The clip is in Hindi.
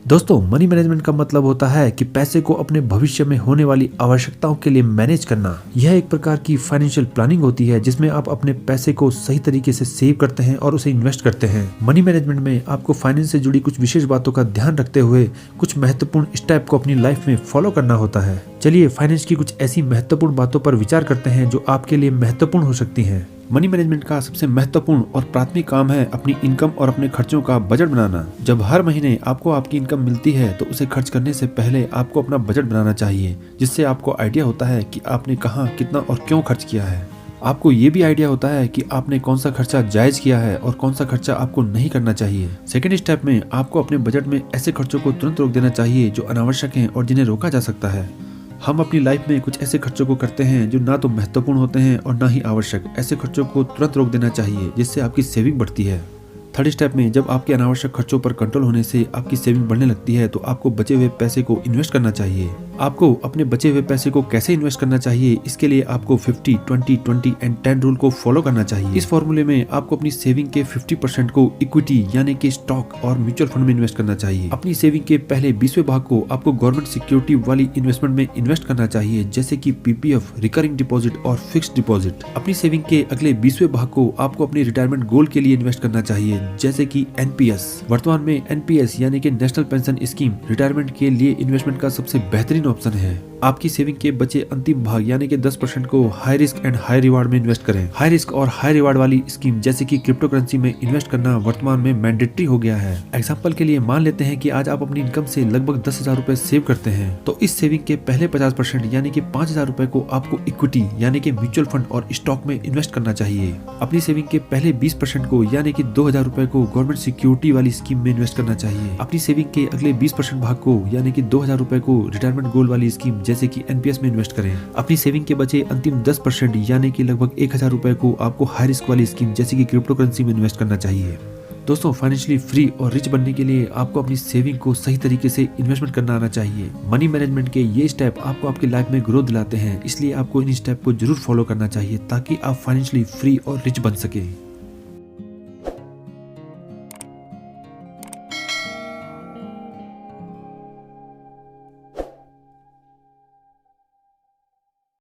दोस्तों, मनी मैनेजमेंट का मतलब होता है कि पैसे को अपने भविष्य में होने वाली आवश्यकताओं के लिए मैनेज करना। यह एक प्रकार की फाइनेंशियल प्लानिंग होती है जिसमें आप अपने पैसे को सही तरीके से सेव करते हैं और उसे इन्वेस्ट करते हैं। मनी मैनेजमेंट में आपको फाइनेंस से जुड़ी कुछ विशेष बातों का ध्यान रखते हुए कुछ महत्वपूर्ण स्टेप को अपनी लाइफ में फॉलो करना होता है। चलिए फाइनेंस की कुछ ऐसी महत्वपूर्ण बातों पर विचार करते हैं जो आपके लिए महत्वपूर्ण हो सकती हैं। मनी मैनेजमेंट का सबसे महत्वपूर्ण और प्राथमिक काम है अपनी इनकम और अपने खर्चों का बजट बनाना। जब हर महीने आपको आपकी इनकम मिलती है तो उसे खर्च करने से पहले आपको अपना बजट बनाना चाहिए, जिससे आपको आइडिया होता है कि आपने कहाँ, कितना और क्यों खर्च किया है। आपको ये भी आइडिया होता है कि आपने कौन सा खर्चा जायज किया है और कौन सा खर्चा आपको नहीं करना चाहिए। सेकंड स्टेप में आपको अपने बजट में ऐसे खर्चों को तुरंत रोक देना चाहिए जो अनावश्यक हैं और जिन्हें रोका जा सकता है। हम अपनी लाइफ में कुछ ऐसे खर्चों को करते हैं जो ना तो महत्वपूर्ण होते हैं और ना ही आवश्यक। ऐसे खर्चों को तुरंत रोक देना चाहिए जिससे आपकी सेविंग बढ़ती है। थर्ड स्टेप में जब आपके अनावश्यक खर्चों पर कंट्रोल होने से आपकी सेविंग बढ़ने लगती है तो आपको बचे हुए पैसे को इन्वेस्ट करना चाहिए। आपको अपने बचे हुए पैसे को कैसे इन्वेस्ट करना चाहिए, इसके लिए आपको 50, 20, 20 एंड 10 रूल को फॉलो करना चाहिए। इस फॉर्मूले में आपको अपनी सेविंग के 50% को इक्विटी यानी कि स्टॉक और म्यूचुअल फंड में इन्वेस्ट करना चाहिए। अपनी सेविंग के पहले 20वें भाग को आपको गवर्नमेंट सिक्योरिटी वाली इन्वेस्टमेंट में इन्वेस्ट करना चाहिए, जैसे कि पीपीएफ, रिकरिंग डिपॉजिट और फिक्स्ड डिपॉजिट। अपनी सेविंग के अगले 20वें भाग को आपको अपनी रिटायरमेंट गोल के लिए इन्वेस्ट करना चाहिए, जैसे कि एनपीएस। वर्तमान में एनपीएस यानी कि नेशनल पेंशन स्कीम रिटायरमेंट के लिए इन्वेस्टमेंट का सबसे बेहतरीन ऑप्शन है। आपकी सेविंग के बचे अंतिम भाग यानी कि 10% को high risk and high reward में इन्वेस्ट करें। हाई रिस्क और हाई रिवार्ड वाली स्कीम जैसे कि क्रिप्टो करेंसी में इन्वेस्ट करना वर्तमान में मैंडेटरी हो गया है। एग्जांपल के लिए मान लेते हैं कि आज आप अपनी इनकम से लगभग 10,000 रुपए सेव करते हैं, तो इस सेविंग के पहले 50% यानी कि 5,000 रुपए को आपको इक्विटी यानी कि म्यूचुअल फंड और स्टॉक में इन्वेस्ट करना चाहिए। अपनी सेविंग के पहले 20% को यानी कि 2,000 रुपए को गवर्नमेंट सिक्योरिटी वाली स्कीम में इन्वेस्ट करना चाहिए। अपनी सेविंग के अगले 20% भाग को यानी कि 2,000 रुपए को रिटायरमेंट गोल वाली स्कीम जैसे कि एनपीएस में इन्वेस्ट करें। अपनी सेविंग के बचे अंतिम 10% यानी कि लगभग 1,000 रुपए को आपको हाई रिस्क वाली स्कीम जैसे कि क्रिप्टो करेंसी में इन्वेस्ट करना चाहिए। दोस्तों, फाइनेंशियली फ्री और रिच बनने के लिए आपको अपनी सेविंग को सही तरीके से इन्वेस्टमेंट करना आना चाहिए। मनी मैनेजमेंट के ये स्टेप आपको आपकी लाइफ में ग्रोथ दिलाते हैं, इसलिए आपको इन स्टेप को जरूर फॉलो करना चाहिए ताकि आप फाइनेंशियली फ्री और रिच बन सके।